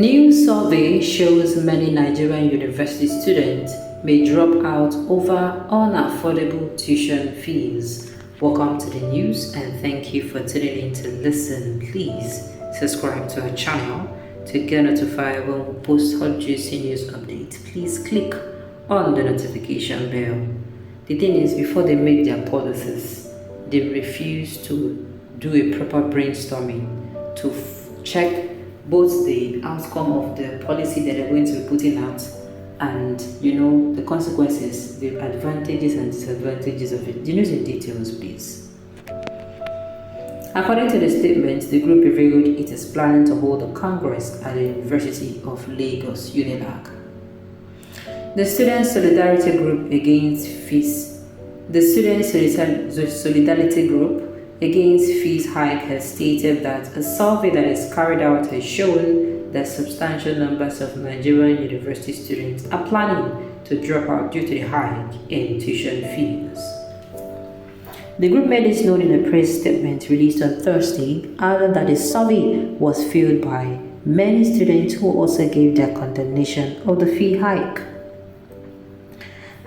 New survey shows many Nigerian university students may drop out over unaffordable tuition fees. Welcome to the news and thank you for tuning in to listen. Please subscribe to our channel to get notified when we post hot juicy news updates. Please click on the notification bell. The thing is, before they make their policies, they refuse to do a proper brainstorming to check both the outcome of the policy that they're going to be putting out and the consequences, the advantages and disadvantages of it. The news in details, please. According to the statement, the group revealed it is planning to hold a congress at the University of Lagos, UNILAG. The Student Solidarity Group Against Fees hike has stated that a survey that is carried out has shown that substantial numbers of Nigerian university students are planning to drop out due to the hike in tuition fees. The group made this known in a press statement released on Thursday, adding that the survey was filled by many students who also gave their condemnation of the fee hike.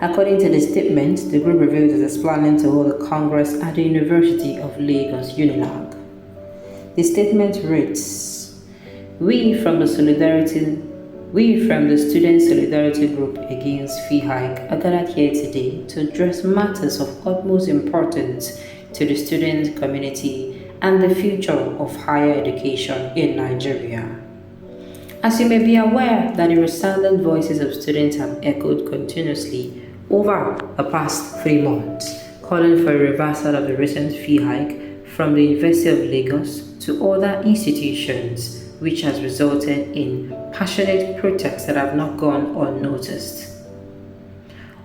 According to the statement, the group revealed it is planning to hold a congress at the University of Lagos, UNILAG. The statement reads, We from the Student Solidarity Group Against Fee Hike are gathered here today to address matters of utmost importance to the student community and the future of higher education in Nigeria. As you may be aware that the resounding voices of students have echoed continuously over the past 3 months, calling for a reversal of the recent fee hike from the University of Lagos to other institutions, which has resulted in passionate protests that have not gone unnoticed.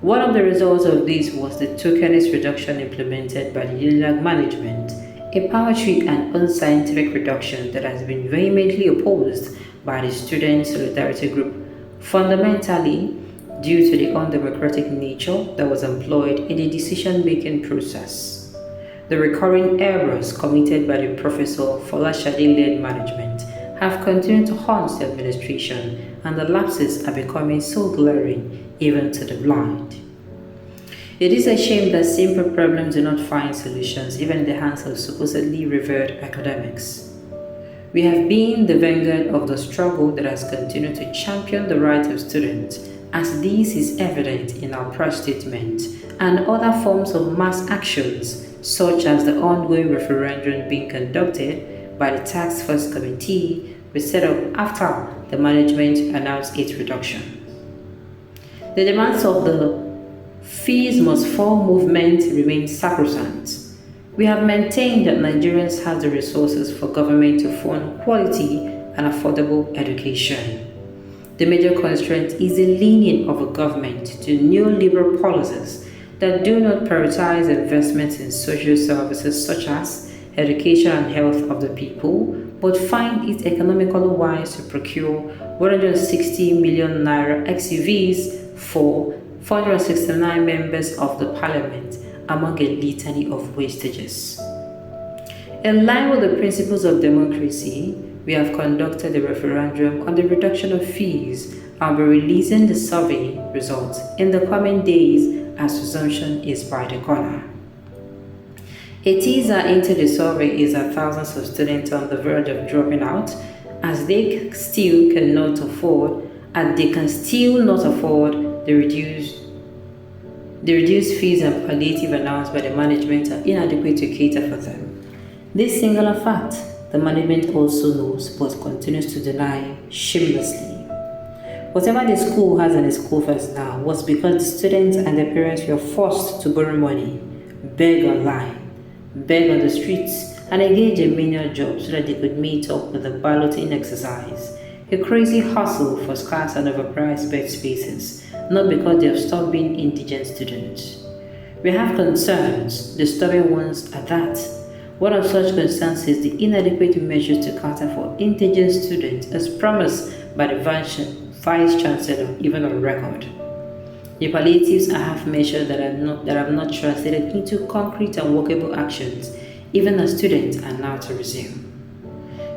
One of the results of this was the tokenist reduction implemented by the UNILAG management, a poetry and unscientific reduction that has been vehemently opposed by the Student Solidarity Group, fundamentally due to the undemocratic nature that was employed in the decision-making process. The recurring errors committed by the Professor Folashade-led management have continued to haunt the administration, and the lapses are becoming so glaring even to the blind. It is a shame that simple problems do not find solutions even in the hands of supposedly revered academics. We have been the vanguard of the struggle that has continued to champion the rights of students, as this is evident in our press statement and other forms of mass actions, such as the ongoing referendum being conducted by the Task Force Committee we set up after the management announced its reduction. The demands of the fees must fall movement remain sacrosanct. We have maintained that Nigerians have the resources for government to fund quality and affordable education. The major constraint is the leaning of a government to neoliberal policies that do not prioritize investments in social services such as education and health of the people, but find it economically wise to procure 160 million naira XUVs for 469 members of the parliament, among a litany of wastages. In line with the principles of democracy, we have conducted a referendum on the reduction of fees and will be releasing the survey results in the coming days as resumption is by the corner. A teaser into the survey is that thousands of students on the verge of dropping out as they can still not afford the reduced fees and palliative announced by the management are inadequate to cater for them. This singular fact, the management also knows but continues to deny shamelessly. Whatever the school has in its coffers now was because the students and their parents were forced to borrow money, beg online, beg on the streets, and engage in menial jobs so that they could meet up with the balloting exercise, a crazy hustle for scarce and overpriced bed spaces, not because they have stopped being indigent students. We have concerns, disturbing ones at that. One of such concerns is the inadequate measures to cater for indigent students as promised by the Vice Chancellor, even on record. The palliatives are half measures that have not translated into concrete and workable actions, even as students are now to resume.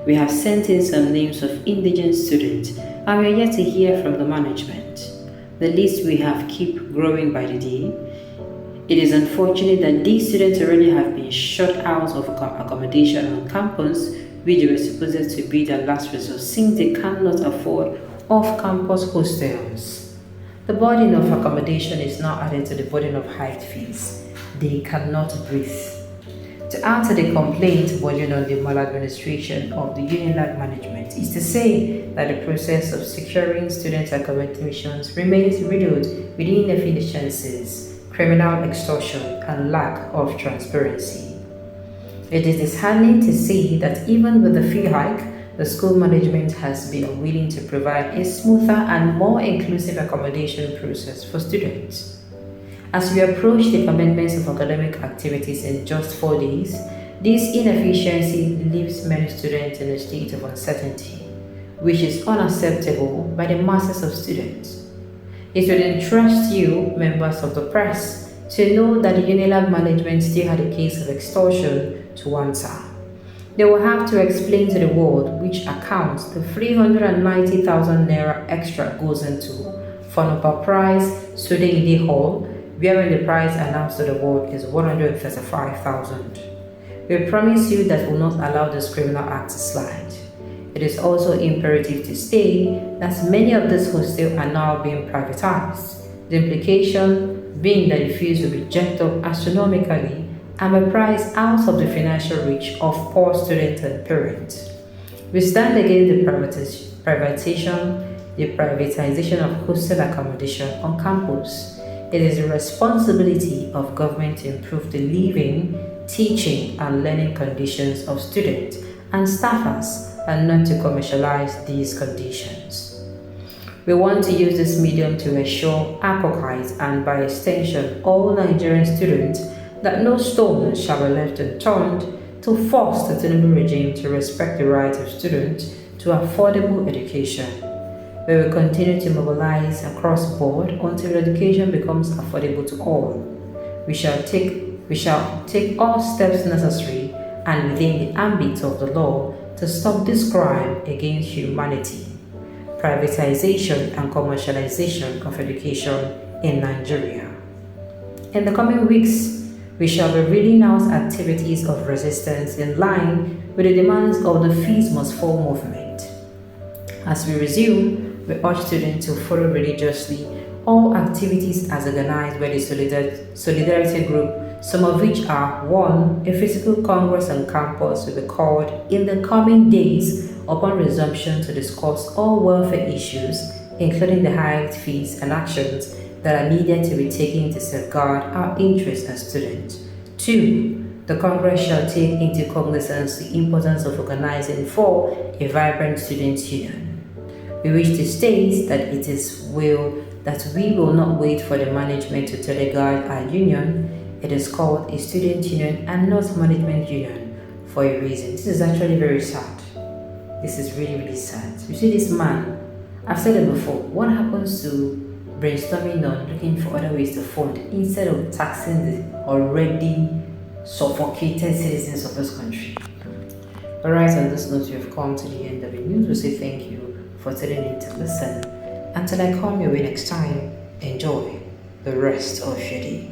We have sent in some names of indigent students and we are yet to hear from the management. The list we have keep growing by the day. It is unfortunate that these students already have been shut out of accommodation on campus, which they were supposed to be their last resort since they cannot afford off-campus hostels. The burden of accommodation is now added to the burden of high fees. They cannot breathe. To answer the complaint burden on the maladministration of the UNILAG management is to say that the process of securing student accommodations remains riddled with inefficiencies, criminal extortion, and lack of transparency. It is disheartening to see that even with the fee hike, the school management has been unwilling to provide a smoother and more inclusive accommodation process for students. As we approach the commencement of academic activities in just 4 days, this inefficiency leaves many students in a state of uncertainty, which is unacceptable by the masses of students. It would interest you, members of the press, to know that the UNILAG management still had a case of extortion to answer. They will have to explain to the world which account the 390,000 naira extra goes into for an overpriced Sudeide Hall, wherein the price announced to the world is 135,000. We promise you that we will not allow this criminal act to slide. It is also imperative to state that many of these hostels are now being privatized, the implication being that the fees will be jacked up astronomically and be priced out of the financial reach of poor students and parents. We stand against the privatization of hostel accommodation on campus. It is the responsibility of government to improve the living, teaching, and learning conditions of students and staffers and not to commercialize these conditions. We want to use this medium to assure Akokites and by extension all Nigerian students that no stone shall be left unturned to force the Tinubu regime to respect the right of students to affordable education. We will continue to mobilize across the board until education becomes affordable to all. We shall take all steps necessary and within the ambit of the law to stop this crime against humanity, privatization and commercialization of education in Nigeria. In the coming weeks, we shall be reading out activities of resistance in line with the demands of the Fees Must Fall movement. As we resume, we urge students to follow religiously all activities as organized by the Solidarity Group, some of which are 1. A physical congress on campus will be called in the coming days upon resumption to discuss all welfare issues, including the high fees and actions that are needed to be taken to safeguard our interests as students. 2. The Congress shall take into cognizance the importance of organizing for a vibrant students' union. We wish to state that we will not wait for the management to teleguide our union. It is called a student union and not management union for a reason. This is actually very sad. This is really, really sad. You see this man, I've said it before, what happens to brainstorming on looking for other ways to fund instead of taxing the already suffocated citizens of this country? Alright, on this note, we have come to the end of the news. We say thank you for tuning in to listen. Until I come your way next time, enjoy the rest of your day.